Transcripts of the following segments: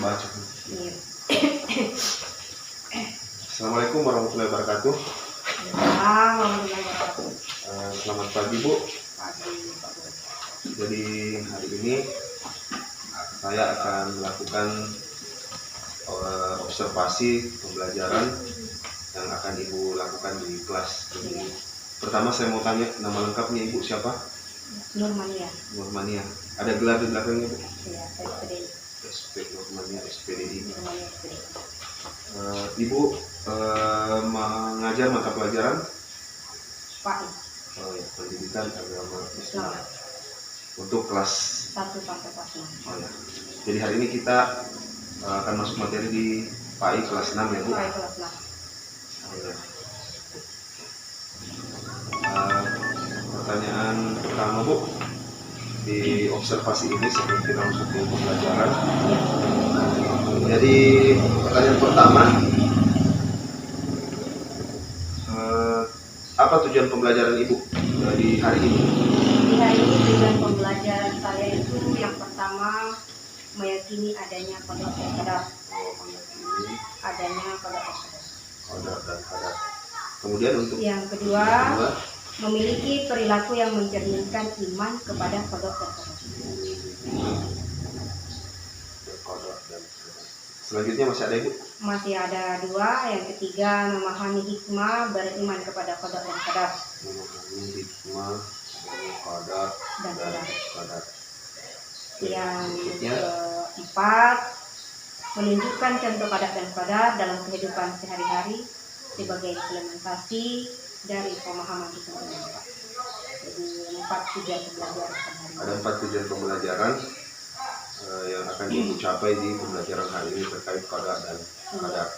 baca. Iya. Assalamualaikum warahmatullahi wabarakatuh. Warahmatullahi wabarakatuh. Selamat pagi Bu. Pagi, Pak Bu. Jadi hari ini saya akan melakukan observasi pembelajaran yang akan Ibu lakukan di kelas. Jadi pertama saya mau tanya, nama lengkapnya Ibu siapa? Nurmania. Nurmania. Ada gelar di belakangnya Bu? Iya, SPD. SP Nurmania SPDI. Nurmania SPD. Ibu mengajar mata pelajaran Pak. pendidikan agama Islam Islam. untuk kelas 1 sampai kelas 6. Oh ya. Jadi hari ini kita akan masuk materi di PAI kelas 6 ya Bu. PAI kelas 6. Oh ya. Pertanyaan pertama Bu, di observasi ini sebelum kita masuk ke pembelajaran. Jadi pertanyaan pertama, apa tujuan pembelajaran Ibu di hari ini? Di hari ini tujuan pembelajaran saya itu yang pertama meyakini adanya qada dan qadar. Meyakini Adanya qada dan qadar. qada dan qadar. Kemudian untuk Yang kedua, memiliki perilaku yang mencerminkan iman kepada qada dan qadar. Selanjutnya masih ada Ibu? Masih ada 2. Yang ketiga, memahami hikmah beriman kepada qada dan qadar. Memahami hikmah qada dan qadar. Yang keempat, menunjukkan contoh qada dan qadar dalam kehidupan sehari-hari sebagai implementasi dari pemahaman itu. Jadi 4 tujuan pembelajaran hari ini. Ada 4 tujuan pembelajaran yang akan Ibu capai di pembelajaran hari ini terkait qada dan qadar.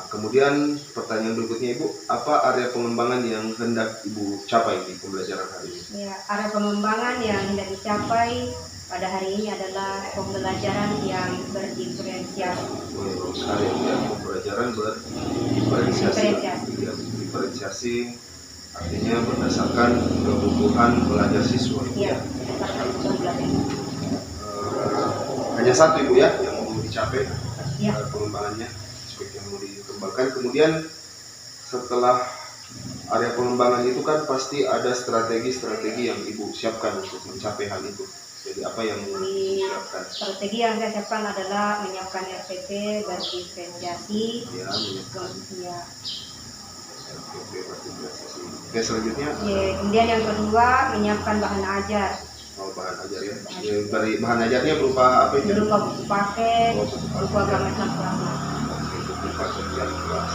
Kemudian pertanyaan berikutnya Ibu, apa area pengembangan yang hendak Ibu capai di pembelajaran hari ini? Ya, area pengembangan yang hendak dicapai pada hari ini adalah pembelajaran yang berdiferensiasi. Bagus sekali ya, pembelajaran berdiferensiasi. Ya, diferensiasi artinya berdasarkan kebutuhan belajar siswa. Ya, berdasarkan kebutuhan belajar. Hanya satu Ibu ya yang mau dicapai Ya. pengembangannya, aspek yang mau dikembangkan. Kemudian setelah area pengembangan itu kan pasti ada strategi-strategi yang Ibu siapkan untuk mencapai hal itu. Jadi apa yang disiapkan? Strategi yang saya siapkan adalah menyiapkan RPP berdiferensiasi. Ya, menyiapkan Ya. RPP berdiferensiasi. Oke, selanjutnya Kemudian yang kedua, menyiapkan bahan ajar. bahan ajar ya. Dari bahan ajarnya berupa apa itu? Berupa buku paket, buku agama Islam kelas 6. Oke, buku paket yang kelas.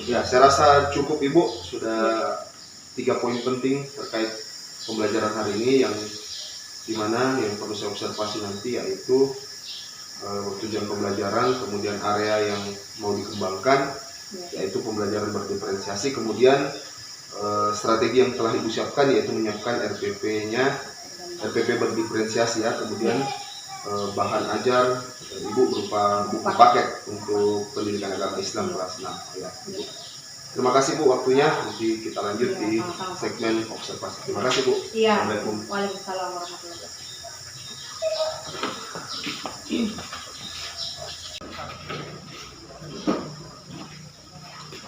Ya, saya rasa cukup Ibu, sudah 3 poin penting terkait pembelajaran hari ini yang dimana yang perlu saya observasi nanti yaitu tujuan pembelajaran, kemudian area yang mau dikembangkan yaitu pembelajaran berdiferensiasi, kemudian strategi yang telah Ibu siapkan yaitu menyiapkan RPP-nya, RPP berdiferensiasi ya, kemudian bahan ajar Ibu berupa buku paket untuk pendidikan agama Islam kelas 6 ya. Terima kasih Bu waktunya, nanti kita lanjut di segmen observasi. Terima kasih Bu. Iya. Assalamualaikum. Waalaikumsalam warahmatullahi wabarakatuh.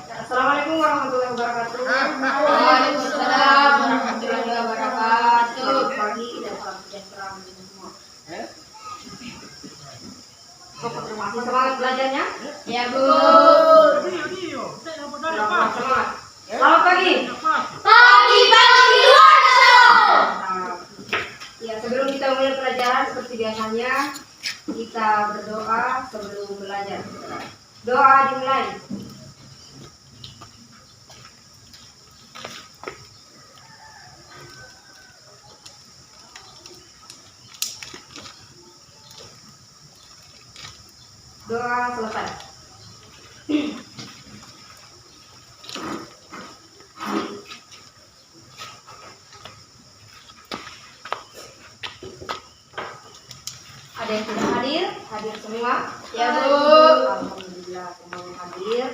Assalamualaikum warahmatullahi wabarakatuh. Waalaikumsalam warahmatullahi wabarakatuh. Selamat pagi dan salam sejahtera bagi semua. Masih semangat belajarnya? Ya Bu. Semangat. Selamat pagi. Pagi luar Ya, sebelum kita mulai pelajaran seperti biasanya kita berdoa sebelum belajar. Doa dimulai. Doa selesai. Ada yang sudah hadir? Hadir semua? Ya, Bu. Alhamdulillah semuanya hadir.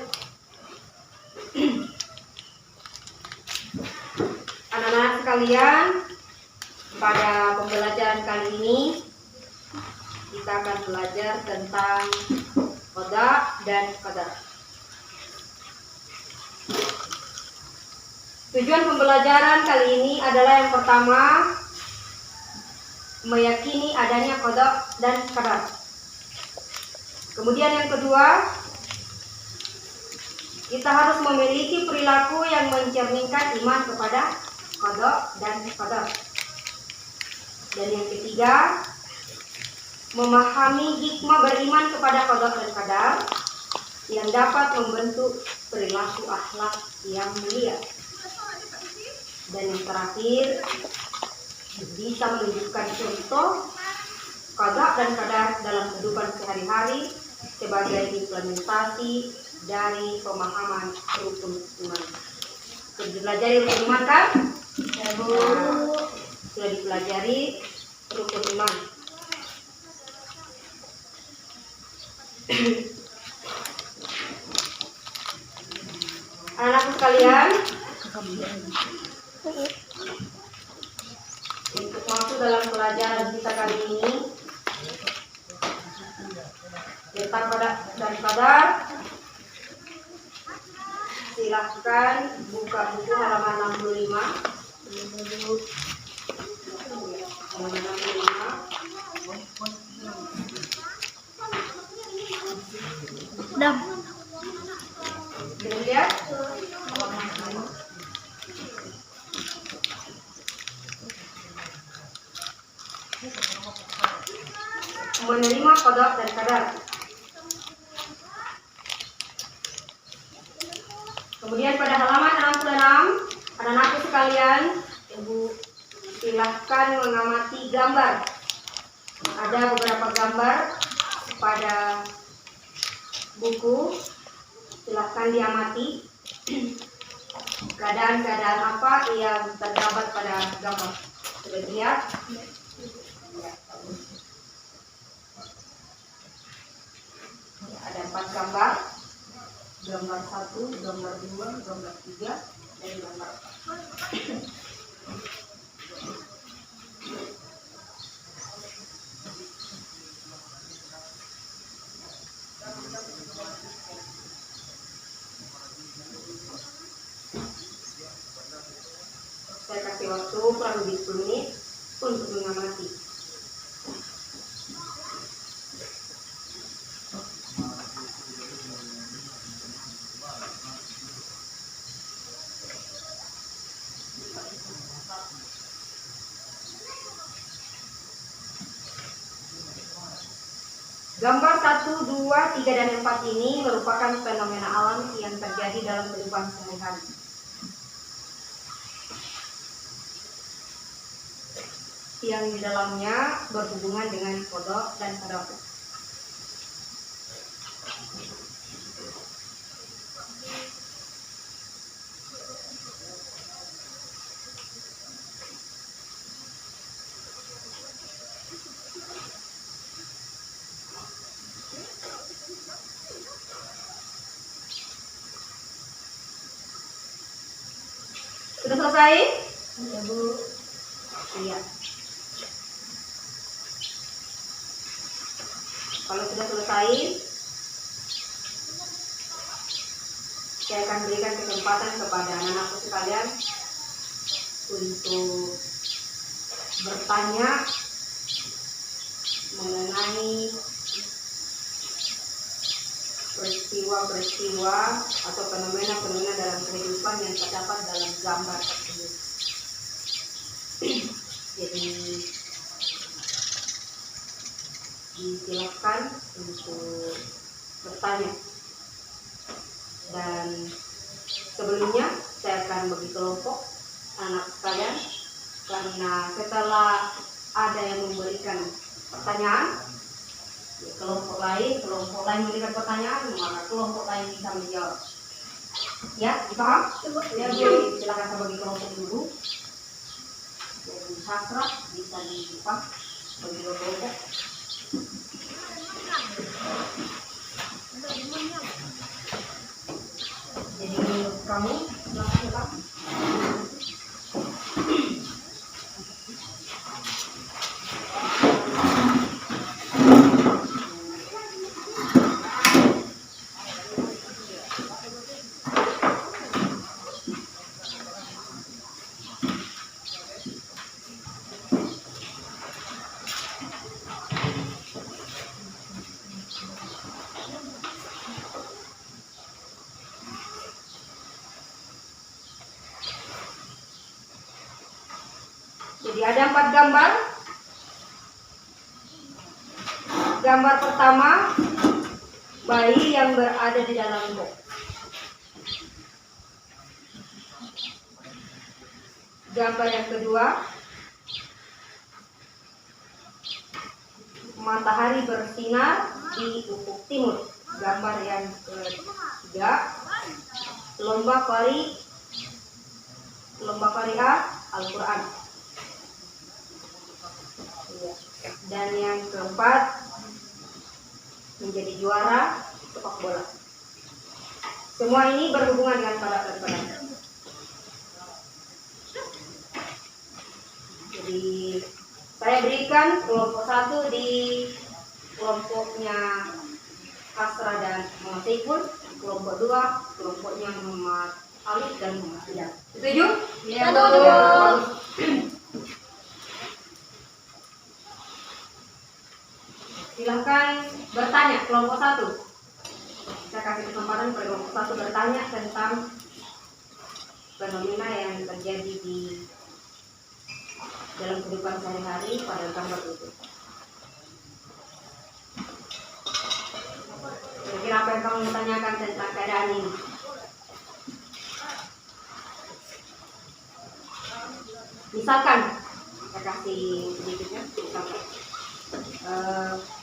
Anak-anak sekalian, pada pembelajaran kali ini kita akan belajar tentang qada dan qadar. Tujuan pembelajaran kali ini adalah yang pertama, meyakini adanya qada dan qadar. Kemudian yang kedua, kita harus memiliki perilaku yang mencerminkan iman kepada qada dan qadar. Dan yang ketiga, memahami hikmah beriman kepada qada dan qadar yang dapat membentuk perilaku akhlak yang mulia. Dan yang terakhir, bisa menunjukkan contoh qada dan qadar dalam kehidupan sehari-hari sebagai implementasi dari pemahaman rukun iman. Sudah dipelajari rukun iman kan? Ya, Bu. Sudah dipelajari rukun iman. Anak-anakku sekalian, untuk masuk dalam pelajaran kita kali ini tentang qada dan qadar, silahkan buka buku halaman 65. Halaman 65. Dam. Lihat. Menerima qada dan qadar. Kemudian pada halaman 66, anak-anakku sekalian, Ibu silahkan mengamati gambar. Ada beberapa gambar pada buku, silahkan diamati keadaan-keadaan apa yang terdapat pada gambar. Sudah dilihat? Ada 4 gambar. Gambar 1, gambar 2, gambar 3, dan gambar 4. Saya kasih waktu kurang lebih 10 menit untuk mengamati. Gambar 1, 2, 3, dan 4 ini merupakan fenomena alam yang terjadi dalam kehidupan sehari-hari. Yang di dalamnya berhubungan dengan qada dan qadar. Sudah selesai? Ya, Bu. Iya. Kalau sudah selesai, saya akan berikan kesempatan kepada anak-anakku sekalian untuk bertanya mengenai peristiwa-peristiwa atau fenomena-fenomena dalam kehidupan yang terdapat dalam gambar tersebut. Jadi disilakan untuk bertanya. Dan sebelumnya saya akan bagi kelompok anak sekalian, karena setelah ada yang memberikan pertanyaan, kelompok lain memberikan pertanyaan, maka kelompok lain bisa menjawab. Ya, dipaham? Ya, Bu. Silakan saya bagi kelompok dulu. Jadi hasrat bisa dibuka bagi kelompok. Jadi menurut kamu, silakan. Jadi ada 4 gambar. Gambar pertama, bayi yang berada di dalam box. Gambar yang kedua, matahari bersinar di ufuk timur. Gambar yang ketiga, lomba qari'ah Al-Quran. Dan yang keempat, menjadi juara sepak bola. Semua ini berhubungan dengan pada. Jadi saya berikan kelompok 1 di kelompoknya Hasra dan Muhammad Saiful, kelompok 2 kelompoknya Muhammad Alif dan Muhammad Hidayat. Setuju? Iya, Bu. Bu. Silahkan bertanya kelompok 1. Saya kasih kesempatan kepada kelompok 1 bertanya tentang fenomena yang terjadi di dalam kehidupan sehari-hari pada gambar itu. Kira-kira apa yang kamu tanyakan tentang keadaan ini? Misalkan, saya kasih sedikitnya.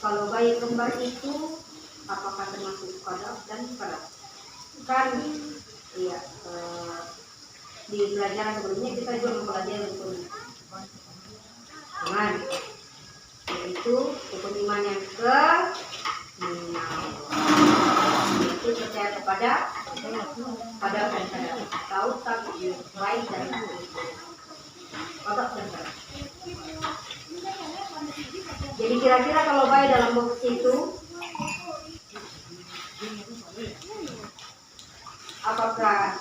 Kalau bayi kembar itu apakah termasuk kodok dan kodok? Kan, iya. Di pelajaran sebelumnya kita juga mempelajari rukun iman, yaitu rukun iman yang yaitu percaya kepada pada dan pada, tahu takdir baik dan buruk, kodok dan kodok. Jadi kira-kira kalau bayi dalam box itu apakah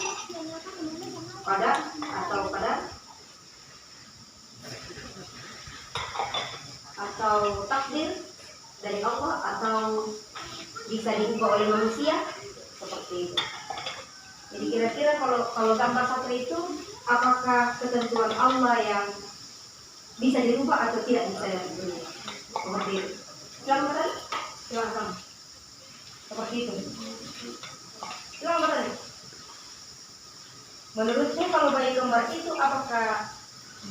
pada atau pada atau takdir dari Allah atau bisa diubah oleh manusia seperti itu. Jadi kira-kira kalau gambar 1 itu apakah ketentuan Allah yang bisa dirubah atau tidak bisa dirubah? Seperti itu. Silakan bertanya. Silakan. Seperti itu. Silakan bertanya. Menurutmu kalau bayi kembar itu apakah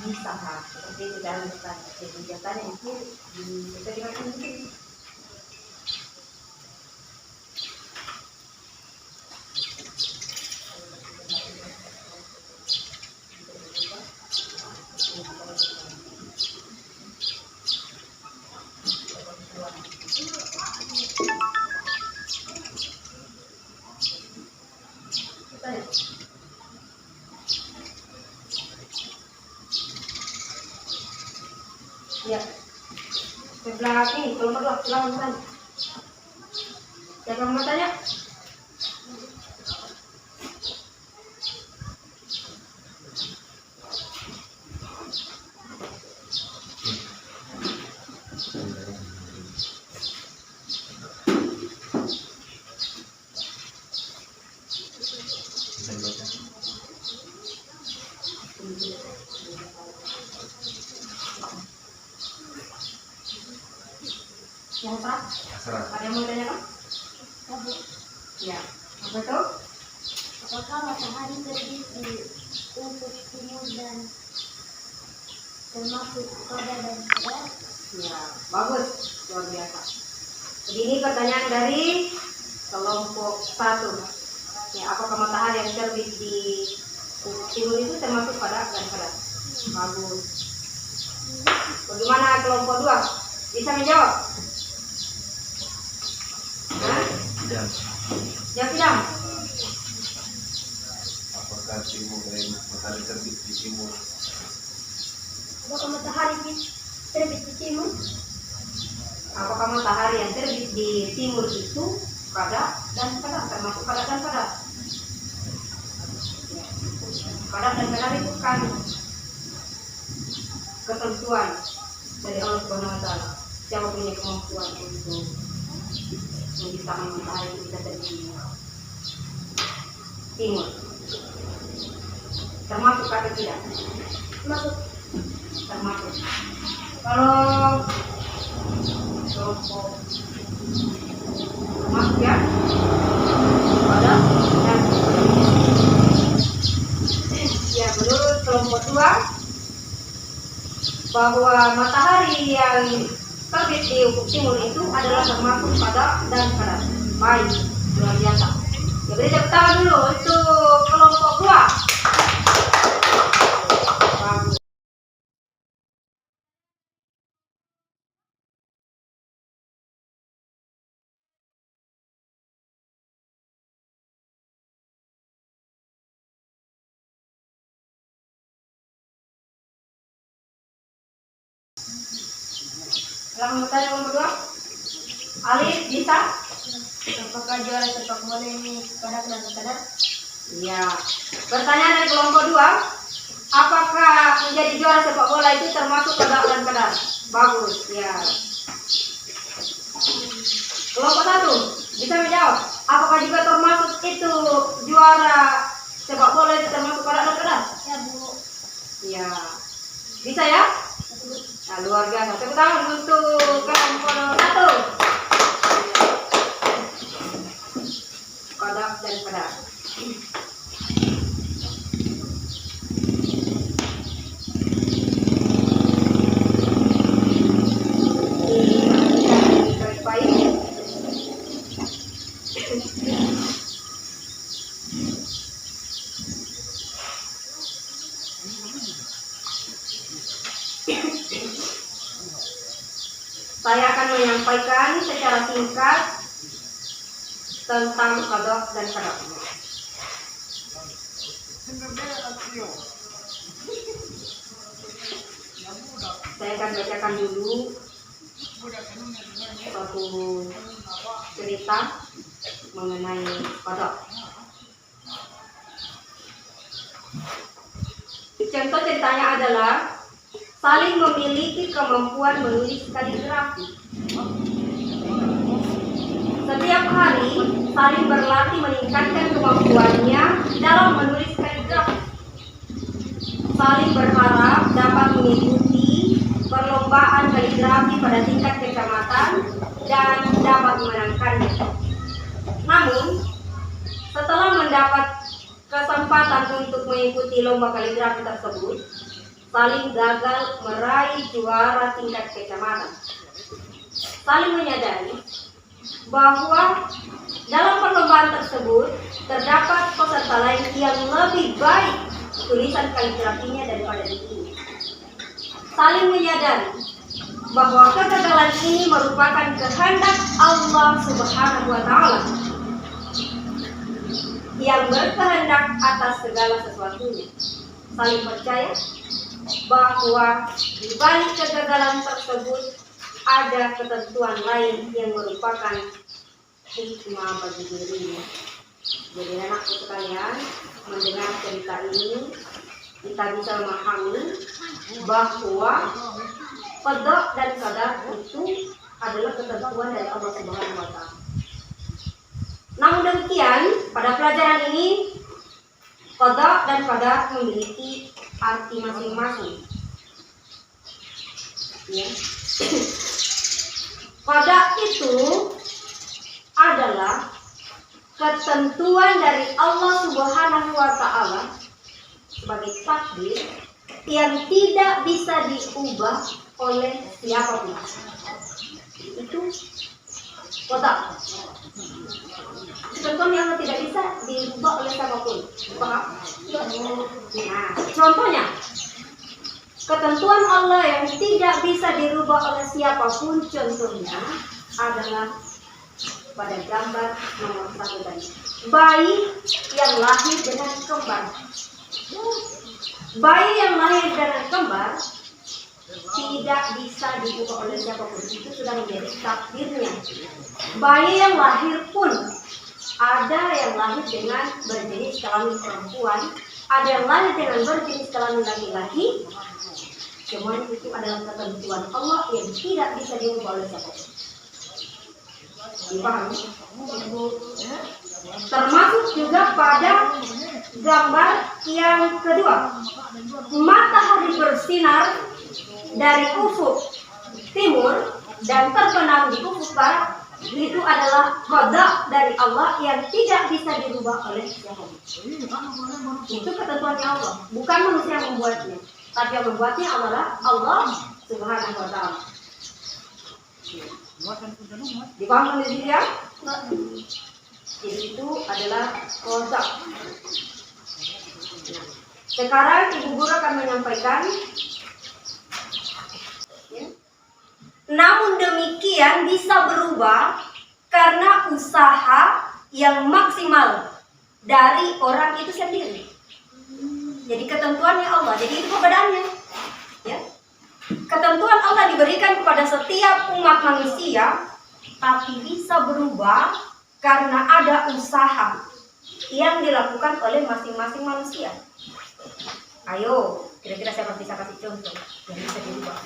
bisa seperti itu dalam bertanya? Jadi jatanya itu bisa dikatakan begini. Ya, sebelah ini kelompok 2 silakan bertanya. Siapa yang mau tanya? Yang Hasra? Ada yang mau tanyakan? Ya, apa itu? Apakah matahari terbit di ufuk timur dan termasuk pada dan pada? Ya, bagus, luar biasa. Jadi ini pertanyaan dari kelompok 1. Ya, apakah matahari yang terbit di ufuk timur itu termasuk pada dan pada? Bagus. Bagaimana kelompok 2? Bisa menjawab? Tidak. Ya, tidak. Apakah timur matahari terbit di timur? Apakah matahari terbit di timur? Apakah matahari yang terbit di timur itu pada dan pada, termasuk pada dan pada? Pada dan pada itu kan ketentuan dari Allah Subhanahu Wa Taala. Siapa punya kemampuan untuk menciptakan matahari itu bisa terbit di timur? Termasuk atau tidak? Masuk. termasuk. Kalau kelompok termasuk ya pada dan ya menurut kelompok 2 bahwa matahari yang terbit di ufuk timur itu adalah termasuk pada dan kadar. Baik, luar biasa. Ya, beri tepuk tangan dulu untuk kelompok 2. Bagus. Selamat bertanya kelompok 2. Alif bisa? Apakah juara sepak bola ini kadar dan kadar? Ya. Pertanyaan dari kelompok 2. Apakah menjadi juara sepak bola itu termasuk kadar dan kadar? Bagus, ya. Kelompok 1 bisa menjawab. Apakah juga termasuk itu juara sepak bola itu termasuk kadar dan kadar? Ya, Bu. Ya. Bisa ya? Nah, luar biasa. Tepuk tangan untuk kelompok 1. Kadar dan kadar. Baik. Saya akan menyampaikan secara singkat tentang qada dan qadar. Saya akan bacakan dulu suatu cerita mengenai qada. Contoh ceritanya adalah saling memiliki kemampuan menulis kaligrafi. Setiap hari saling berlatih meningkatkan kemampuannya dalam menulis kaligrafi. Saling berharap dapat mengikuti perlombaan kaligrafi pada tingkat kecamatan dan dapat memenangkannya. Namun, setelah mendapat kesempatan untuk mengikuti lomba kaligrafi tersebut, saling gagal meraih juara tingkat kecamatan. Saling menyadari bahwa dalam perlombaan tersebut terdapat peserta lain yang lebih baik tulisan kaligrafinya daripada dirinya. Saling menyadari bahwa kegagalan ini merupakan kehendak Allah Subhanahu wa Ta'ala yang berkehendak atas segala sesuatunya. Saling percaya bahwa di balik kegagalan tersebut ada ketentuan lain yang merupakan hikmah bagi dirinya. Jadi anakku sekalian, mendengar cerita ini kita bisa memahami bahwa qada dan qadar itu adalah ketentuan dari Allah Subhanahu wa Ta'ala. Namun demikian, pada pelajaran ini qada dan qadar memiliki arti masing-masing. Ya. Qada itu adalah ketentuan dari Allah Subhanahu wa Ta'ala sebagai takdir yang tidak bisa diubah oleh siapapun. Itu qada. Contoh yang tidak bisa diubah oleh siapapun. Paham? Nah, contohnya ketentuan Allah yang tidak bisa dirubah oleh siapapun, contohnya adalah pada gambar nomor 1 tadi, bayi yang lahir dengan kembar. Bayi yang lahir dengan kembar tidak bisa dirubah oleh siapapun, itu sudah menjadi takdirnya. Bayi yang lahir pun ada yang lahir dengan berjenis kelamin perempuan, ada yang lahir dengan berjenis kelamin laki-laki. Semua itu adalah ketentuan Allah yang tidak bisa diubah oleh siapapun. Dipahami? Termasuk juga pada gambar yang kedua, matahari bersinar dari ufuk timur dan terbenam di ufuk barat, itu adalah qada dari Allah yang tidak bisa dirubah oleh siapapun. Itu ketentuannya Allah, bukan manusia yang membuatnya, tapi yang membuatnya adalah Allah Subhanahu wa Ta'ala. Dipahami di sini ya? Jadi itu adalah qada. Sekarang Ibu Guru akan menyampaikan. Namun demikian bisa berubah karena usaha yang maksimal dari orang itu sendiri. Jadi ketentuannya Allah. Jadi itu perbedaannya. Ya. Ketentuan Allah diberikan kepada setiap umat manusia, tapi bisa berubah karena ada usaha yang dilakukan oleh masing-masing manusia. Ayo, kira-kira siapa bisa kasih contoh yang bisa dirubah?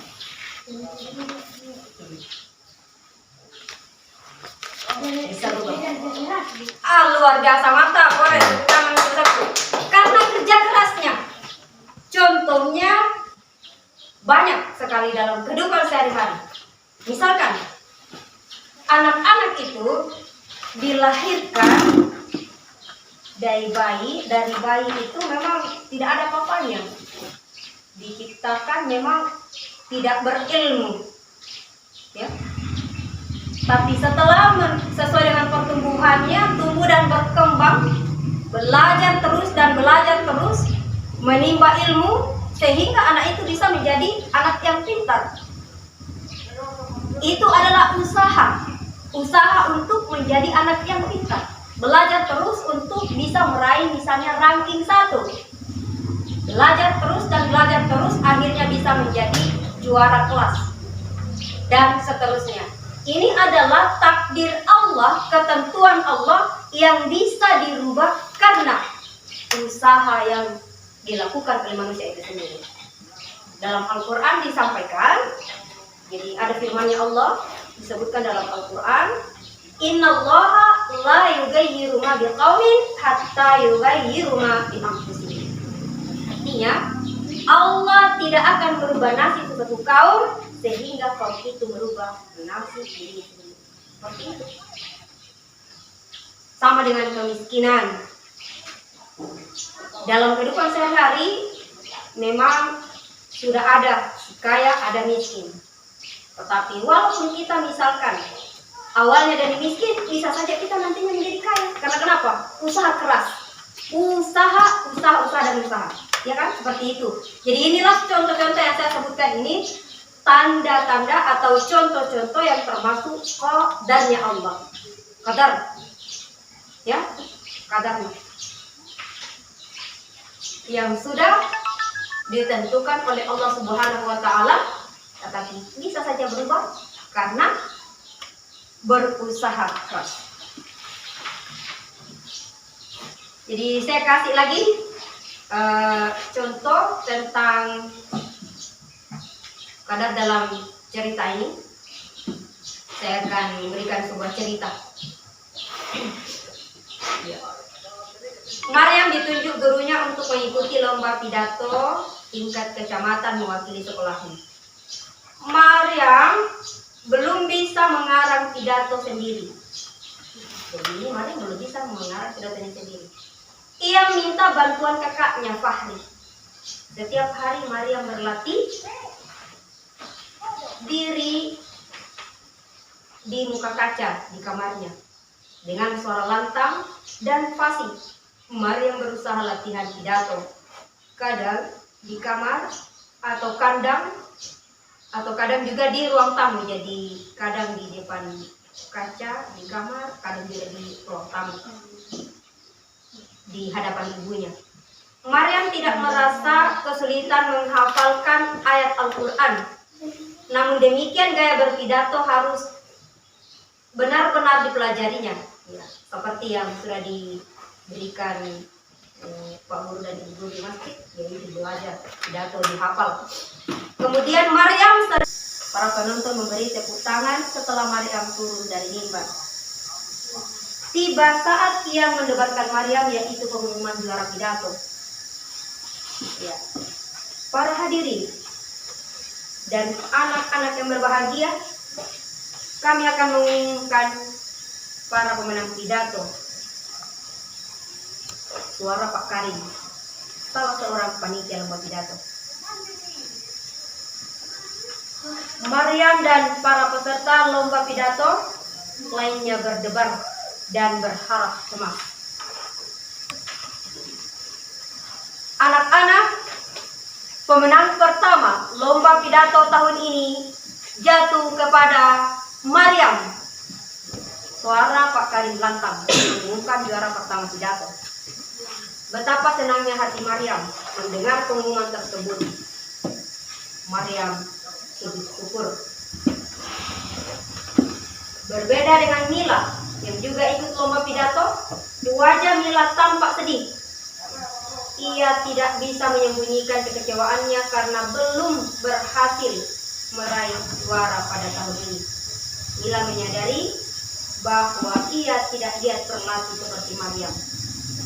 Bisa berubah. Luar biasa, mantap, boleh tangan bersatu. Karena kerja kerasnya. Contohnya banyak sekali dalam kehidupan sehari-hari. Misalkan anak-anak itu dilahirkan dari bayi itu memang tidak ada papanya. Diciptakan memang tidak berilmu, ya. Tapi setelah sesuai dengan pertumbuhannya, tumbuh dan berkembang, belajar terus, menimba ilmu, sehingga anak itu bisa menjadi anak yang pintar. Itu adalah usaha untuk menjadi anak yang pintar. Belajar terus untuk bisa meraih misalnya ranking 1. Belajar terus, akhirnya bisa menjadi juara kelas. Dan seterusnya. Ini adalah takdir Allah, ketentuan Allah yang bisa dirubah karena usaha yang dilakukan oleh manusia itu sendiri. Dalam Al-Quran disampaikan, jadi ada firman-Nya Allah disebutkan dalam Al-Quran, Innallaha la yughayyiru ma biqaumin hatta yughayyiru ma bi anfusihim. Artinya, Allah tidak akan merubah nasib suatu kaum sehingga kaum itu merubah nasib diri sendiri. Seperti itu. Sama dengan kemiskinan. Dalam kehidupan sehari-hari memang sudah ada kaya, ada miskin. Tetapi walaupun kita misalkan awalnya dari miskin, bisa saja kita nantinya menjadi kaya. Karena kenapa? Usaha keras. Usaha. Ya kan? Seperti itu. Jadi inilah contoh-contoh yang saya sebutkan ini. Tanda-tanda atau contoh-contoh yang termasuk qadarnya Allah. Qadar. Ya? Qadarnya. Yang sudah ditentukan oleh Allah Subhanahu wa Ta'ala. Tetapi bisa saja berubah karena berusaha keras. Jadi saya kasih lagi contoh tentang kadar dalam cerita ini. Saya akan memberikan sebuah cerita. Maryam ditunjuk gurunya untuk mengikuti lomba pidato tingkat kecamatan mewakili sekolahnya. Maryam belum bisa mengarang pidato sendiri. Jadi Maryam belum bisa mengarang pidatonya sendiri. Ia minta bantuan kakaknya Fahri. Setiap hari Maryam berlatih diri di muka kaca di kamarnya dengan suara lantang dan fasih. Maryam berusaha latihan pidato, kadang di kamar atau kadang juga di ruang tamu. Jadi kadang di depan kaca di kamar, kadang juga di ruang tamu di hadapan ibunya. Maryam tidak merasa kesulitan menghafalkan ayat Al-Quran. Namun demikian gaya berpidato harus benar-benar dipelajarinya, ya, seperti yang sudah diberikan Pak Guru dan Ibu Guru di masjid, yaitu belajar pidato dihafal. Kemudian Maryam, para penonton memberi tepuk tangan setelah Maryam turun dari mimbar. Tiba saat yang mendebarkan Maryam, yaitu pengumuman juara pidato. Ya. Para hadirin, dan anak-anak yang berbahagia, kami akan mengumumkan para pemenang pidato. Suara Pak Karim, salah seorang panitia lomba pidato. Mariam dan para peserta lomba pidato lainnya berdebar dan berharap cemas. Anak-anak, pemenang pertama lomba pidato tahun ini jatuh kepada Mariam. Suara Pak Karim lantang mengumumkan juara pertama pidato. Betapa senangnya hati Mariam mendengar pengumuman tersebut. Mariam sujud syukur. Berbeda dengan Mila yang juga ikut lomba pidato, wajah Mila tampak sedih. Ia tidak bisa menyembunyikan kekecewaannya karena belum berhasil meraih juara pada tahun ini. Mila menyadari bahwa ia tidak giat berlatih seperti Mariam.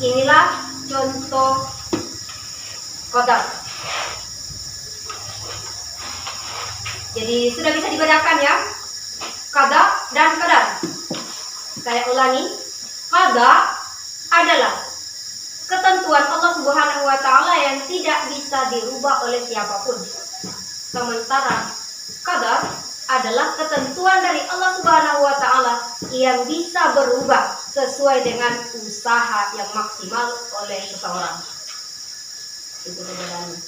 Inilah contoh qadar. Jadi sudah bisa dibedakan ya, qada dan qadar. Saya ulangi, qada adalah ketentuan Allah Subhanahu wa Ta'ala yang tidak bisa dirubah oleh siapapun. Sementara qadar adalah ketentuan dari Allah Subhanahu wa Ta'ala yang bisa berubah sesuai dengan usaha yang maksimal oleh seseorang. Itu perbedaannya.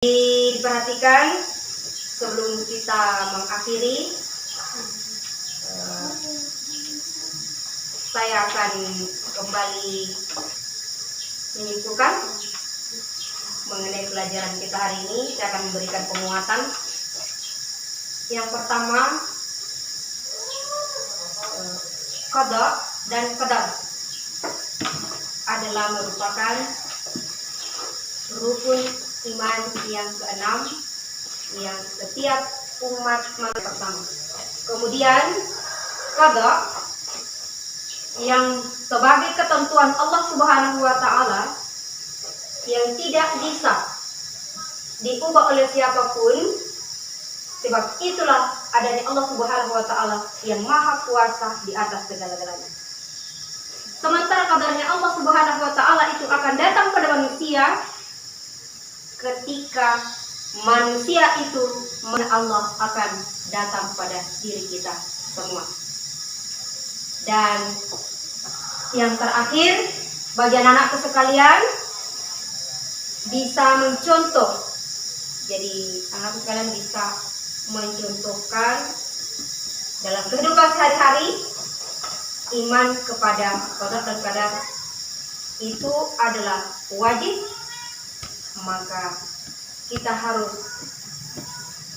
Diperhatikan sebelum kita mengakhiri, saya akan kembali menyimpulkan mengenai pelajaran kita hari ini. Saya akan memberikan penguatan. Yang pertama, qada dan qadar adalah merupakan rukun iman yang keenam yang setiap umat manusia pertama. Kemudian qada yang sebagai ketentuan Allah Subhanahu wa Ta'ala yang tidak bisa diubah oleh siapapun, sebab itulah adanya Allah Subhanahu wa Ta'ala yang maha kuasa di atas segala-galanya. Sementara kabarnya Allah Subhanahu wa Ta'ala itu akan datang pada manusia ketika manusia itu Allah akan datang pada diri kita semua. Dan yang terakhir, bagi anak-anakku sekalian, bisa mencontoh. Jadi anak-anak sekalian bisa mencontohkan dalam kehidupan sehari-hari iman kepada qada dan qadar itu adalah wajib, maka kita harus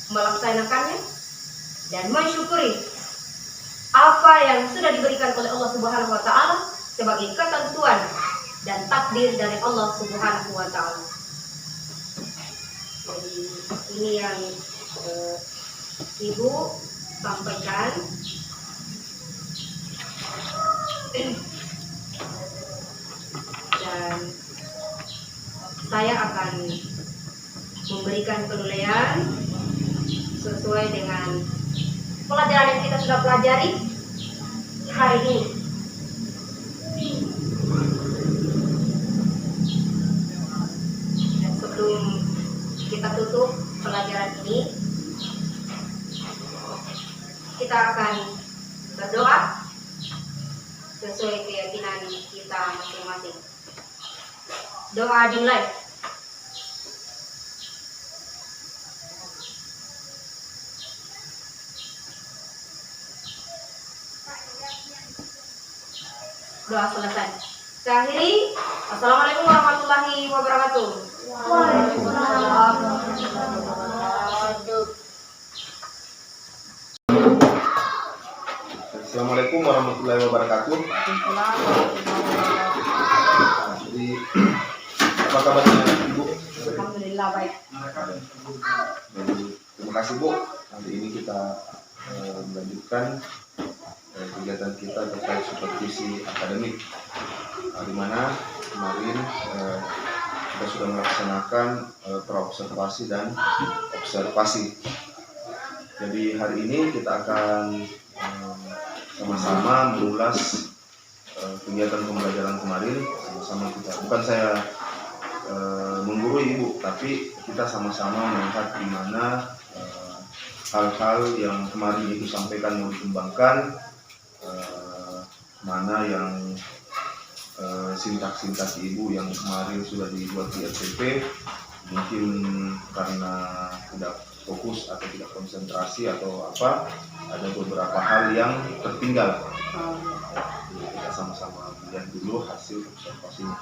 melaksanakannya dan mensyukuri apa yang sudah diberikan oleh Allah Subhanahu wa Ta'ala sebagai ketentuan dan takdir dari Allah Subhanahu wa Ta'ala. Jadi ini yang Ibu sampaikan. Dan saya akan memberikan penilaian sesuai dengan pelajaran yang kita sudah pelajari hari ini. Dan sebelum kita tutup pelajaran ini, kita akan berdoa sesuai keyakinan kita masing-masing. Doa dimulai. Doa selesai. Saya akhiri. Assalamualaikum warahmatullahi wabarakatuh. Waalaikumsalam warahmatullahi wabarakatuh. Assalamualaikum warahmatullahi wabarakatuh. Jadi apa kabarnya Ibu? Alhamdulillah baik. Jadi, terima kasih Bu. Nanti ini kita melanjutkan kegiatan kita terkait supervisi akademik, di mana kemarin kita sudah melaksanakan praobservasi dan observasi. Jadi hari ini kita akan sama-sama mengulas kegiatan pembelajaran kemarin. Sama-sama kita, bukan saya menggurui Ibu, tapi kita sama-sama melihat di mana hal-hal yang kemarin Ibu sampaikan mau dikembangkan, mana yang sintak-sintak Ibu yang kemarin sudah dibuat di RTP mungkin karena tidak fokus atau tidak konsentrasi atau apa, ada beberapa hal yang tertinggal. Jadi kita sama-sama melihat dulu hasil observasinya.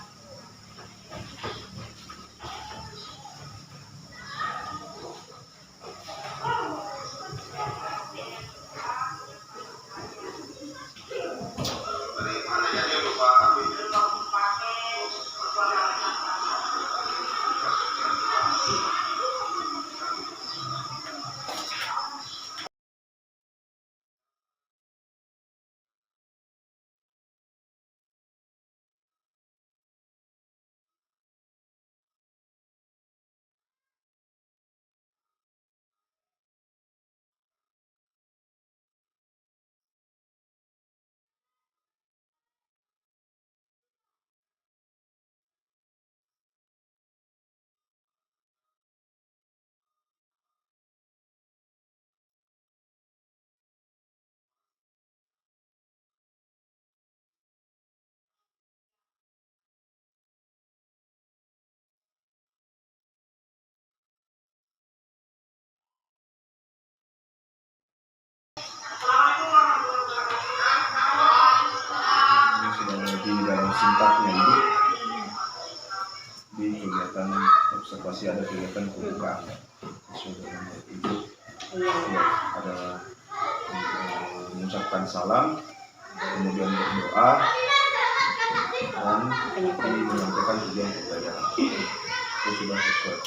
Ini sudah lebih dalam sintaknya Ibu. Di kegiatan observasi ada kegiatan pembukaan sesuai dengan Ibu. Ya, ada mengucapkan salam, kemudian berdoa, dan menyampaikan tujuan pembelajaran. Itu sudah sesuai.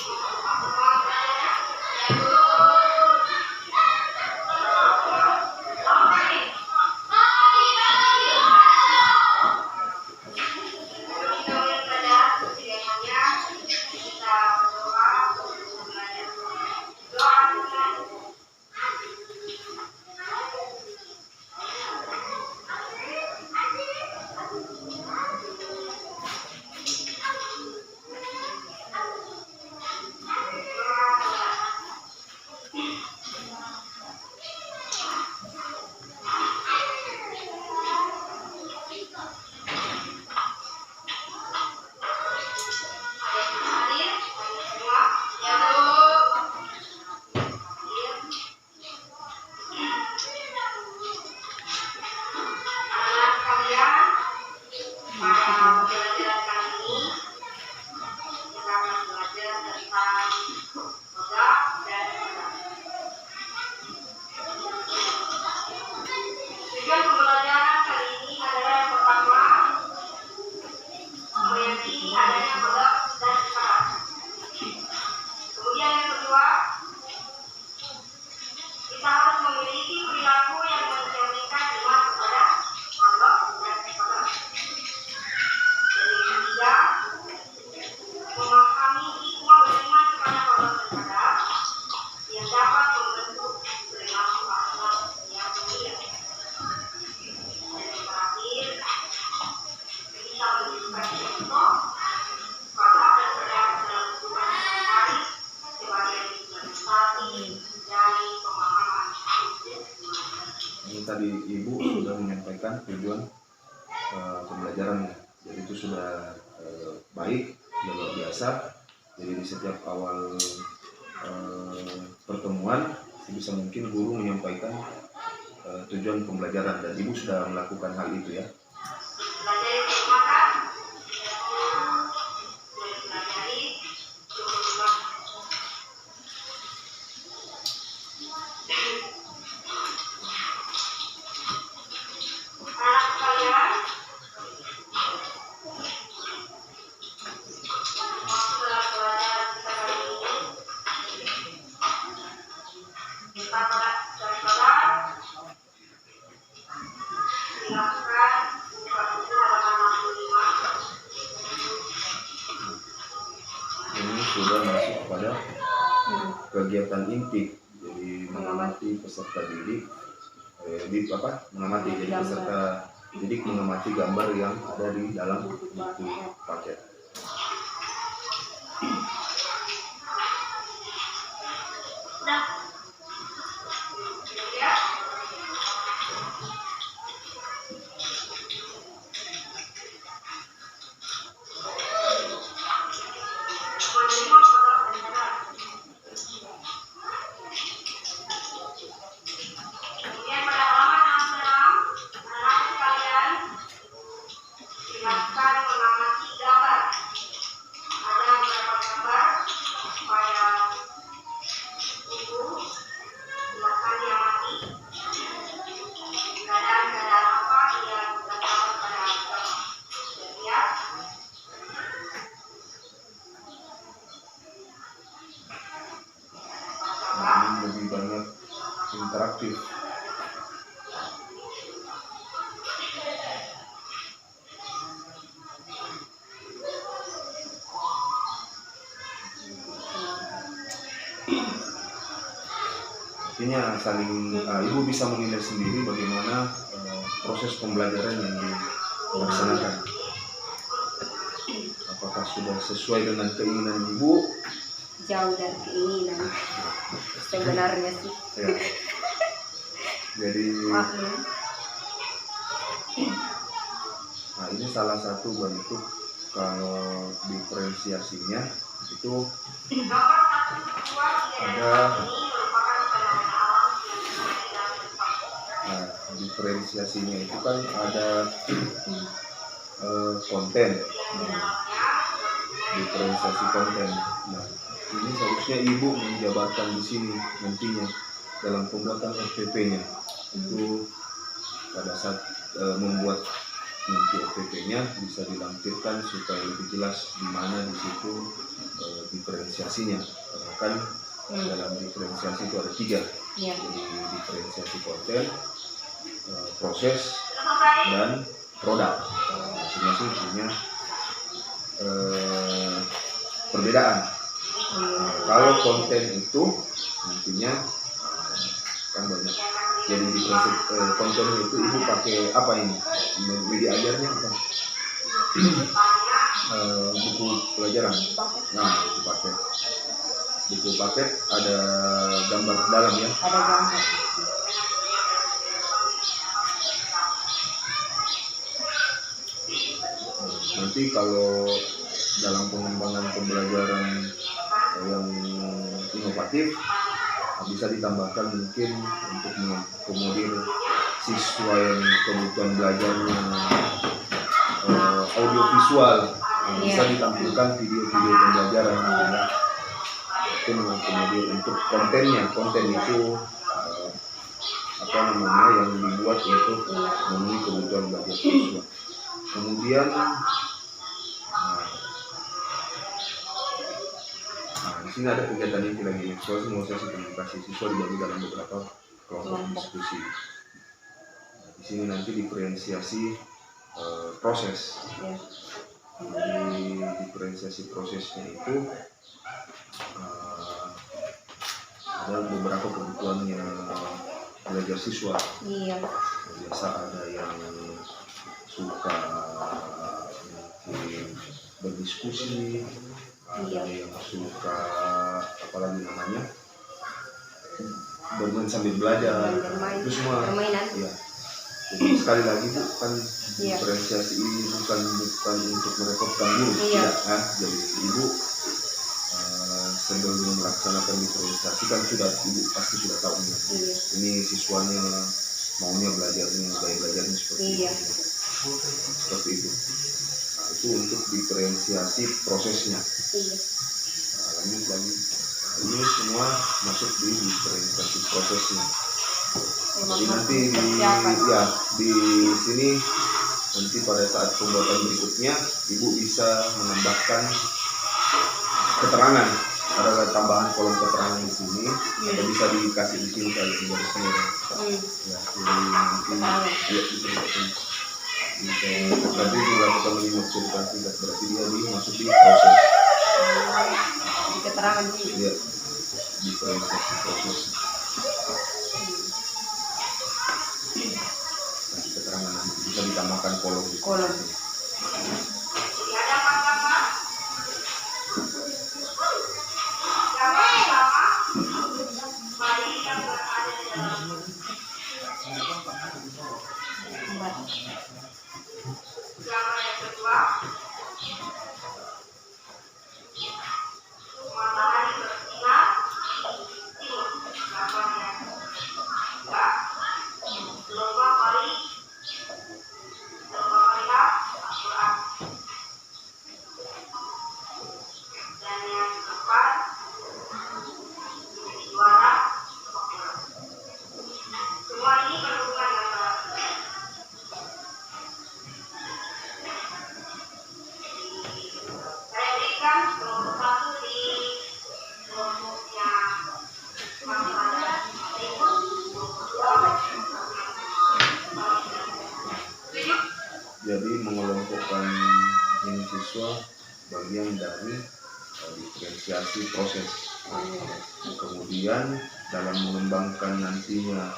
Tadi Ibu sudah menyampaikan tujuan pembelajarannya, jadi itu sudah baik, sudah luar biasa. Jadi di setiap awal pertemuan bisa mungkin guru menyampaikan tujuan pembelajaran, dan Ibu sudah melakukan hal itu ya. sudah masuk kepada kegiatan inti, jadi mengamati peserta didik, mengamati jadi peserta didik mengamati gambar yang ada di dalam buku paket. Silakan mengamati gambar. Ada beberapa gambar supaya ibu silakan diamati. Keadaan apa yang terdapat pada gambar. Ya. Ini lebih banyak interaktif. Artinya saling ibu bisa menilai sendiri bagaimana proses pembelajaran yang dilaksanakan. Apakah sudah sesuai dengan keinginan ibu? Jauh dari keinginan. Sebenarnya sih. Ya. Jadi, nah ini salah satu bentuk kalau diferensiasinya itu ada. Nah, diferensiasinya itu kan ada konten, diferensiasi konten. Nah, ini seharusnya ibu menjabarkan di sini nantinya dalam pembuatan FPP-nya. Itu pada saat membuat nanti FPP-nya bisa dilampirkan supaya lebih jelas di mana di situ diferensiasinya. Karena kan dalam diferensiasi itu ada 3. Ya. Jadi diferensiasi konten, proses, dan produk. Masing-masing punya perbedaan. Kalau konten itu nantinya kan banyak. Jadi di konten itu ibu pakai apa ini? Media ajarnya apa? Buku pelajaran. Nah, buku paket ada gambar dalam ya. Ada gambar. Nanti kalau dalam pengembangan pembelajaran yang inovatif bisa ditambahkan mungkin untuk mengakomodir siswa yang kebutuhan belajarnya audiovisual, bisa ditampilkan video-video pembelajaran. Itu mengakomodir untuk konten itu yang dibuat untuk memenuhi kebutuhan belajar siswa. Kemudian di sini ada kegiatan inti lagi, sosialisasi komunikasi siswa dibagi dalam beberapa kelompok diskusi. Di sini nanti diferensiasi proses. Jadi diferensiasi prosesnya itu ada beberapa kebutuhannya belajar siswa. Iya. Biasa ada yang suka mungkin berdiskusi, ada yang suka apalagi namanya bermain sambil belajar. Itu semua. Ya. Jadi sekali lagi Bu, kan diferensiasi ini bukan untuk merepotkan guru. Iya. Ya, jadi ibu sebelum melaksanakan diferensiasi kan ibu pasti sudah tahu nih. Iya. Ini siswanya maunya gaya belajarnya seperti itu. Seperti itu. Nah, itu untuk diferensiasi prosesnya. Iya. Nah, lanjut lagi. Nah, ini semua masuk di diferensiasi prosesnya. Jadi nanti di sini nanti pada saat pembuatan berikutnya ibu bisa menambahkan keterangan, ada tambahan kolom keterangan di sini, atau bisa dikasih di sini kalau di garisnya. Ya, jadi nanti diceritakan. Tadi dilakukan 5 cerita singkat, berarti dia masuk di proses. keterangan sih. Iya, diferensiasi proses. Kasih keterangan nanti bisa ditambahkan kolom di Kolom. sini. Jadi mengelompokkan ini siswa bagian dari diferensiasi proses. Kemudian dalam mengembangkan nantinya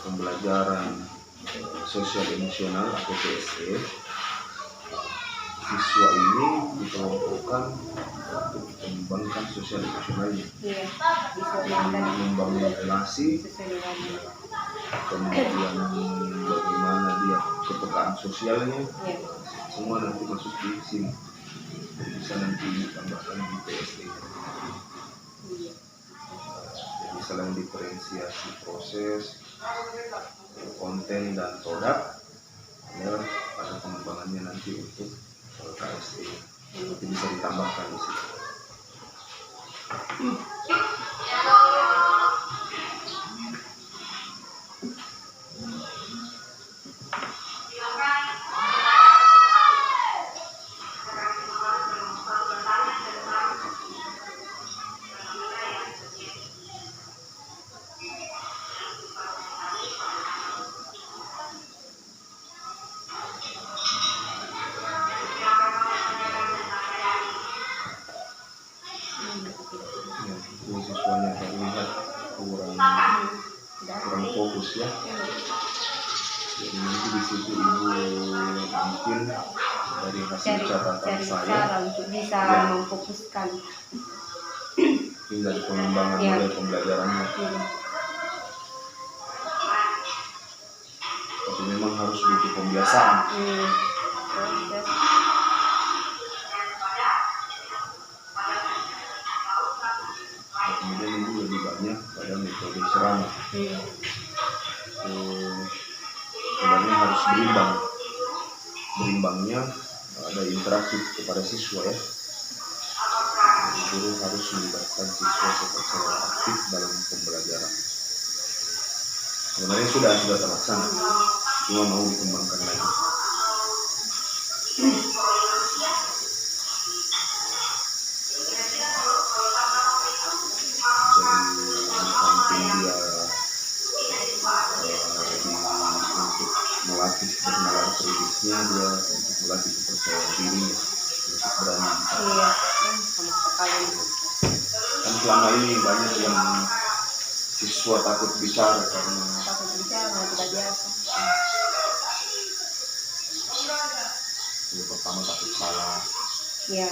pembelajaran sosial emosional atau PSE, siswa ini dikelompokkan untuk mengembangkan sosial emosionalnya, Iya, bisa membangun relasi, sesuai dengan kemudian bagaimana dia kepekaan sosialnya, ya. semua nanti masuk di sini. Jadi bisa nanti ditambahkan di PSE. Iya. Jadi selain diferensiasi proses, konten dan produk, ada pengembangannya nanti untuk KSE. Nanti bisa ditambahkan di situ. Ya, itu siswanya terlihat kurang fokus ya. Jadi nanti di situ ibu mungkin dari hasil catatan Cari saya cara untuk bisa Ya. memfokuskan. tinggal pengembangan Ya. model pembelajarannya. Iya. Tapi memang harus butuh pembiasaan. Proses. Nah, kemudian ibu lebih banyak pada metode ceramah. Sebenarnya harus berimbang. Berimbangnya ada interaktif kepada siswa ya. Guru harus melibatkan siswa secara aktif dalam pembelajaran. Sebenarnya sudah terlaksana, cuma mau dikembangkan lagi. Jadi di samping dia untuk melatih bernalar kritisnya, dia untuk melatih kepercayaan dirinya untuk berani bicara. Iya, sama sekali. Kan selama ini banyak yang siswa takut bicara karena Takut bicara, tidak biasa. yang pertama takut salah. Iya.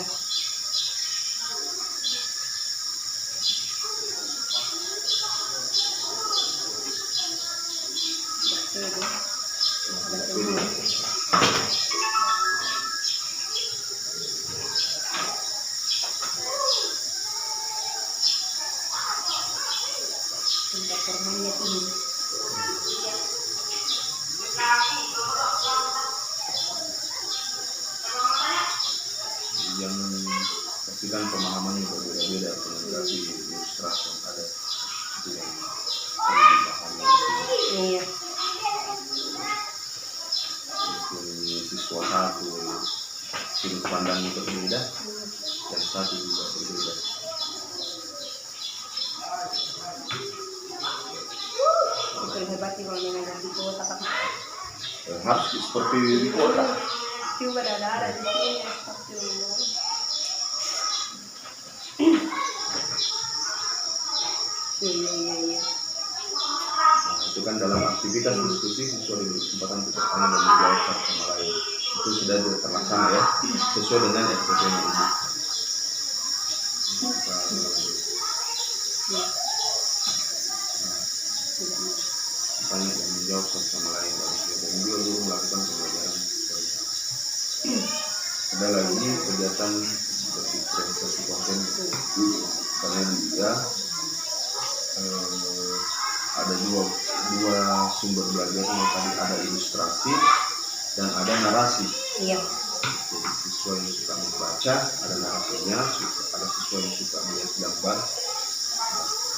Tingkat permainnya tinggi. Yang pasti kan pemahamannya berbeda-beda, komunikasi ilustrasi yang ada itu yang perlu dipahami. Iya. Mungkin siswa satu sudut pandangnya berbeda, yang satu juga berbeda. Itu hebat sih kalau mengajar di kota kan. Harus seperti di kota. Juga ada di sini seperti itu. dimasukkan dalam aktivitas diskusi siswa diberi kesempatan untuk bertanya dan menjawab satu sama lain. Itu sudah terlaksana ya, sesuai dengan SPP-nya Ibu. Tanya dan menjawab satu sama lain dan juga guru melakukan pembelajaran. Ada lagi kegiatan seperti presentasi konten karena dia ada dua sumber belajar yang tadi, ada ilustrasi dan ada narasi. Iya. Jadi siswa yang suka membaca ada narasinya, ada siswa yang suka melihat gambar.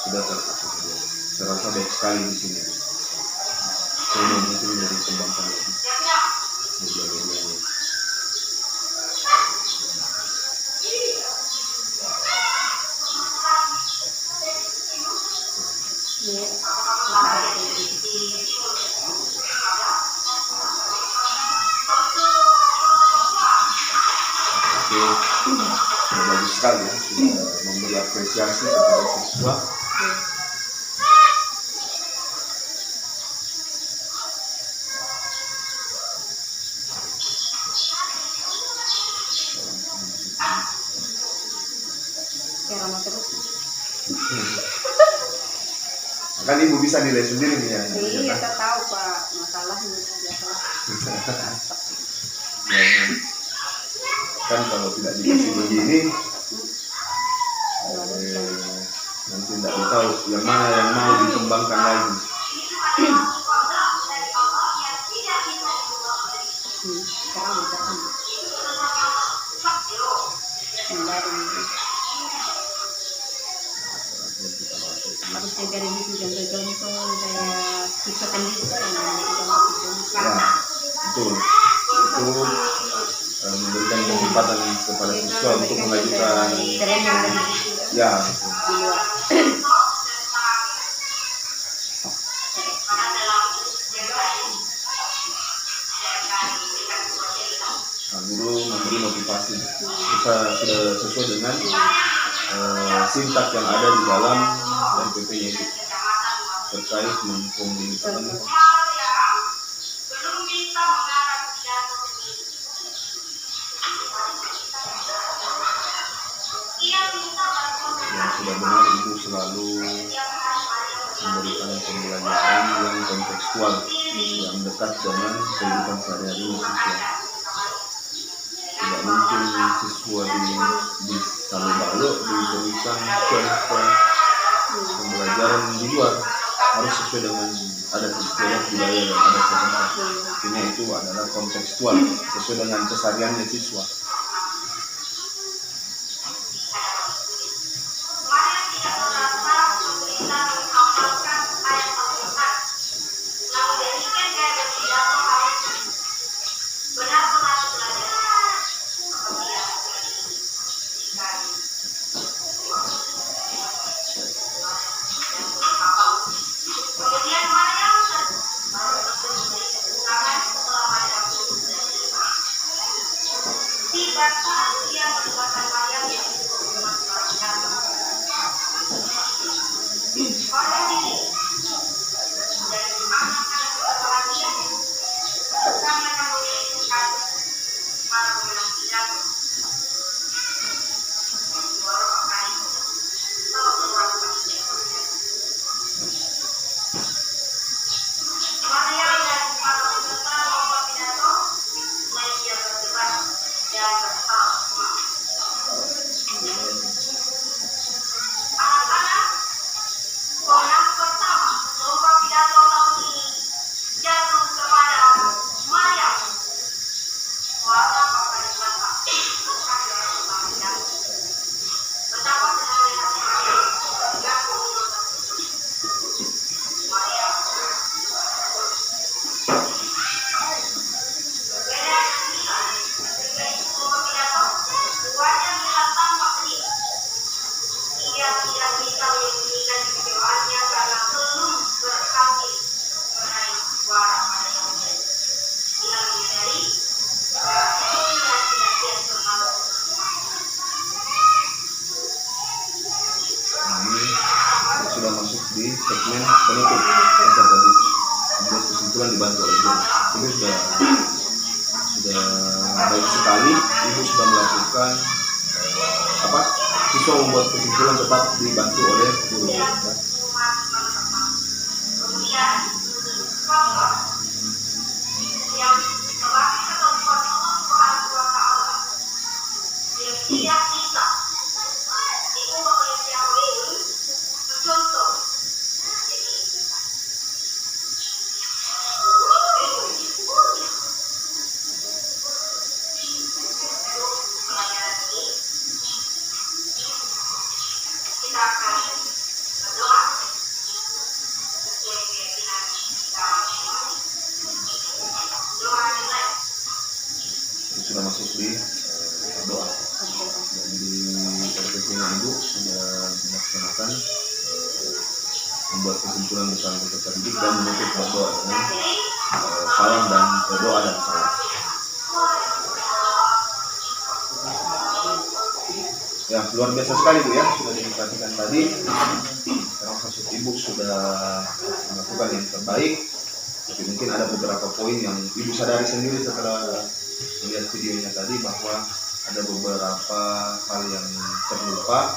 Sudah terakomodir. Saya rasa baik sekali di sini. Saya mungkin dari kembangkan lagi media-medianya. Oke, sudah bagus sekali ya, sudah memberi apresiasi kepada siswa. Kan Ibu bisa nilai sendiri nih ya. Iya, kita tahu Pak, masalahnya biasa. Kan kalau tidak dikasih begini, nanti tidak tahu yang mana yang mau dikembangkan lagi. Sekarang harus jaga revisi contoh-contoh kayak siswa pendidik yang Ya, betul. Itu memberikan kesempatan kepada siswa untuk mengajukan ya. Nah, guru memberi motivasi sudah sesuai dengan sintak yang ada di dalam MPP-nya itu terkait mengkomunikasikan yang sudah benar. Ibu selalu memberikan pembelajaran yang kontekstual, yang dekat dengan kehidupan sehari-hari siswa. Tidak mungkin siswa di Salubalo diberikan contoh pembelajaran di luar, harus sesuai dengan adat istiadat budaya dan adat setempat. Artinya itu adalah kontekstual, sesuai dengan kesehariannya siswa. Sudah masuk di segmen penutup tadi. membuat kesimpulan dibantu oleh guru. Ini sudah baik sekali. Ibu sudah melakukan siswa membuat kesimpulan tetap dibantu oleh guru. Ya. Sudah masuk di doa dan di RPP-nya Ibu sudah dilaksanakan membuat kesimpulan bersama peserta didik dan menutup berdoa dengan salam dan doa dan salam. Ya, luar biasa sekali Bu ya, sudah diperhatikan tadi. Sekarang maksud Ibu sudah melakukan yang terbaik. Tapi mungkin ada beberapa poin yang Ibu sadari sendiri setelah melihat videonya tadi bahwa ada beberapa hal yang terlupa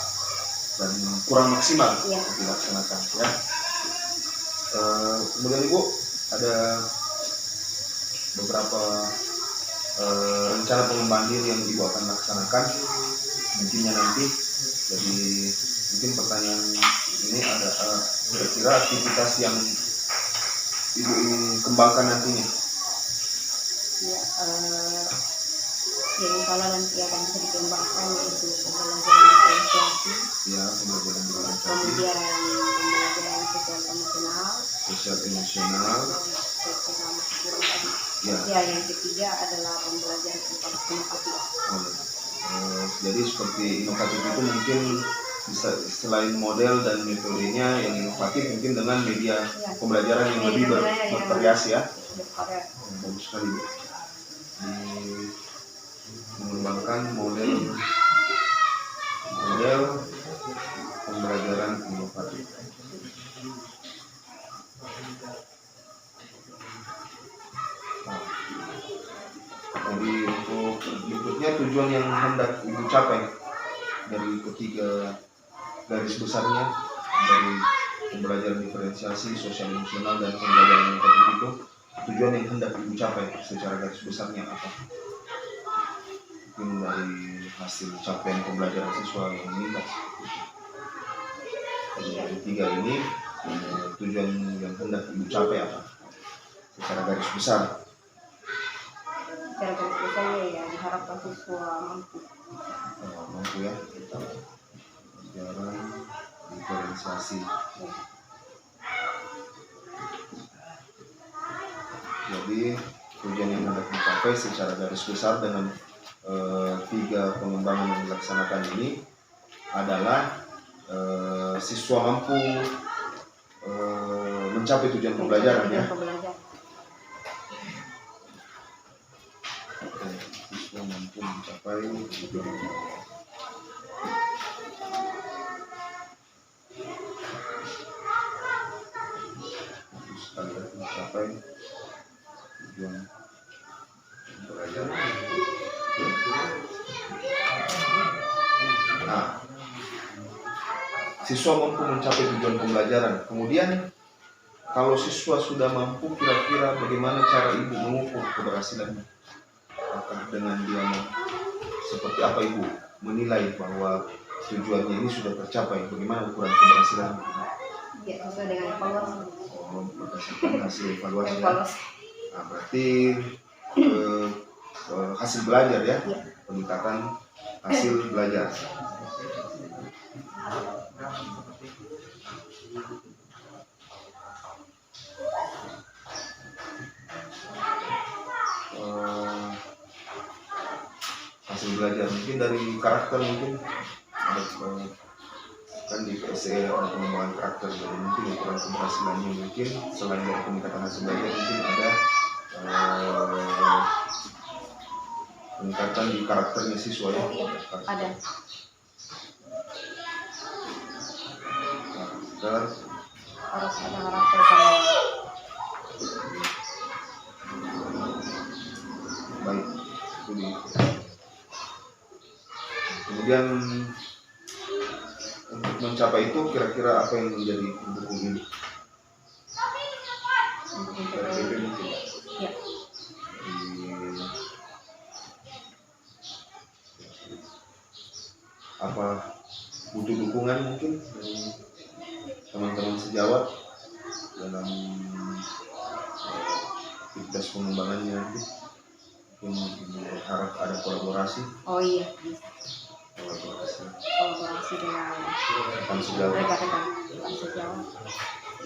dan kurang maksimal dilaksanakan ya. Kemudian Ibu ada beberapa rencana pengembangan diri yang Ibu akan laksanakan mungkinnya nanti. Jadi mungkin pertanyaan ini ada kira-kira aktivitas yang Ibu ingin kembangkan nantinya. Ya, yang kalau nanti akan bisa dikembangkan yaitu pembelajaran diferensiasi, Ya, pembelajaran diferensiasi, kemudian pembelajaran sosial emosional, ya. Ya, yang ketiga adalah pembelajaran tentang inovatif. Jadi seperti inovatif itu mungkin bisa selain model dan metodenya yang inovatif mungkin dengan media pembelajaran yang lebih bervariasi ya. Bagus sekali Bu. Mengembangkan model pembelajaran inovatif. Jadi untuk berikutnya tujuan yang hendak Ibu capai dari ketiga garis besarnya dari pembelajaran diferensiasi, sosial emosional dan pembelajaran inovatif itu, tujuan yang hendak Ibu capai secara garis besarnya apa? Mungkin dari hasil capaian pembelajaran siswa yang meningkat. Dari tiga ini tujuan yang hendak Ibu capai apa? Secara garis besar. Secara garis besarnya ya diharapkan siswa mampu. Mampu ya. Pembelajaran diferensiasi. Jadi tujuan yang hendak dicapai secara garis besar dengan tiga pengembangan yang dilaksanakan ini adalah siswa mampu mencapai tujuan pembelajaran ya. Siswa mampu mencapai tujuan pembelajaran. Sekali lagi mencapai tujuan pembelajaran. Nah, siswa mampu mencapai tujuan pembelajaran. Kemudian kalau siswa sudah mampu, kira-kira bagaimana cara Ibu mengukur keberhasilannya? Apakah dengan dia seperti apa Ibu menilai bahwa tujuannya ini sudah tercapai? Bagaimana ukuran keberhasilan? Ya, sesuai dengan evaluasi. Berdasarkan hasil evaluasi. Nah, berarti hasil belajar ya, peningkatan hasil belajar. Hasil belajar mungkin dari karakter, mungkin ada kan di PSE ada pengembangan karakter, jadi mungkin ukuran keberhasilannya mungkin selain dari peningkatan hasil belajar mungkin ada peningkatan di karakternya siswa ya. Ada. Karakter Harus ada karakter sama Jadi, kemudian untuk mencapai itu kira-kira apa yang menjadi pendukung ini? Untuk Dari mencapai PP mungkin ya. ya, Dari apa butuh dukungan mungkin dari teman-teman sejawat dalam aktivitas pengembangannya nanti. Mungkin berharap ada kolaborasi oh iya, bisa kolaborasi dengan rekan sejawat. rekan-rekan sejawat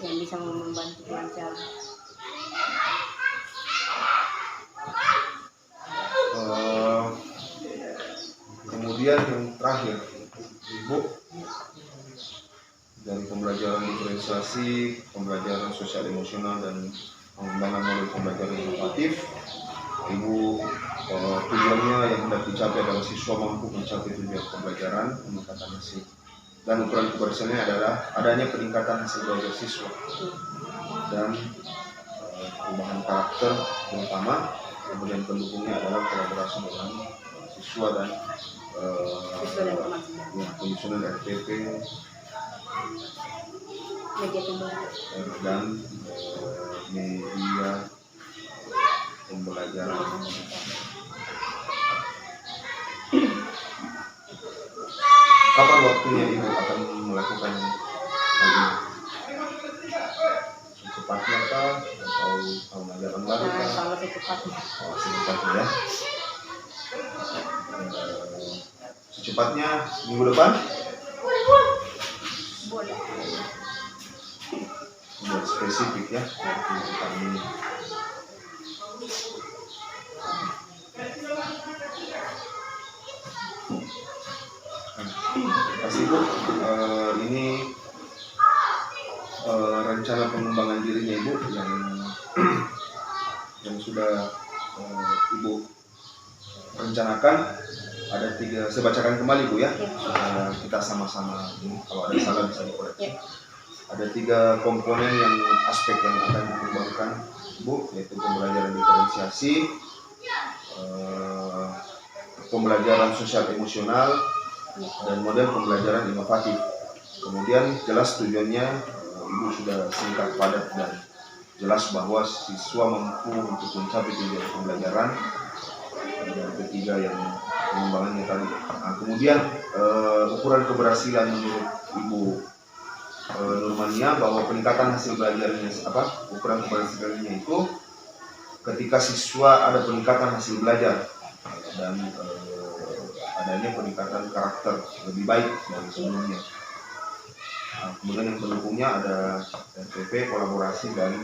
yang bisa membantu pelancaran. Kemudian yang terakhir, Ibu, dari pembelajaran diferensiasi, pembelajaran sosial emosional dan pengembangan model pembelajaran inovatif, Ibu tujuannya yang hendak dicapai adalah siswa mampu mencapai tujuan pembelajaran, peningkatan hasil, dan ukuran keberhasilannya adalah adanya peningkatan hasil belajar siswa dan perubahan karakter terutama. Kemudian pendukungnya adalah kolaborasi dengan siswa dan penyusunan RPP Media pembelajaran. dan media pembelajaran. Kapan waktunya Ibu akan melakukan hal ini? Secepatnya kah atau tahun ajaran baru Nah, kah? kalau secepatnya. Oh, secepatnya ya. Secepatnya minggu depan? Boleh. Buat spesifik ya. Minggu depan ini. Kasih Bu, ini rencana pengembangan dirinya Ibu yang sudah Ibu rencanakan ada 3. Saya bacakan kembali Bu ya, supaya kita sama-sama ini, kalau ada salah bisa dikoreksi. Ada 3 komponen yang aspek yang akan dikembangkan Bu, yaitu pembelajaran diferensiasi, pembelajaran sosial emosional, dan model pembelajaran inovatif. Kemudian jelas tujuannya Ibu sudah singkat, padat, dan jelas bahwa siswa mampu untuk mencapai tujuan pembelajaran. Dan ketiga yang pengembangannya tadi. Nah, kemudian ukuran keberhasilan menurut Ibu Nurmania bahwa peningkatan hasil belajarnya ukuran keberhasilannya itu ketika siswa ada peningkatan hasil belajar dan adanya peningkatan karakter lebih baik dari sebelumnya. Nah, kemudian yang pendukungnya ada RPP, kolaborasi, dan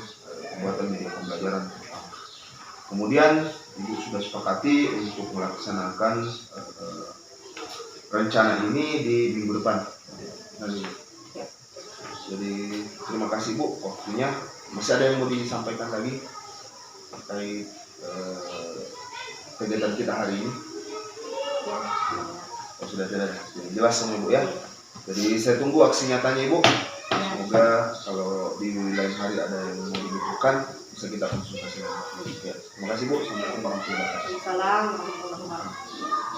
pembuatan media pembelajaran. Kemudian Ibu sudah sepakati untuk melaksanakan rencana ini di minggu depan. Jadi terima kasih Bu waktunya. Masih ada yang mau disampaikan lagi terkait kegiatan kita hari ini? Oh, sudah jelas semua Ibu ya. Jadi saya tunggu aksi nyatanya Ibu. Semoga kalau di lain hari ada yang mau dibutuhkan bisa kita konsultasi lagi. Ya, terima kasih Bu. Sampai jumpa. Waalaikumsalam warahmatullahi wabarakatuh.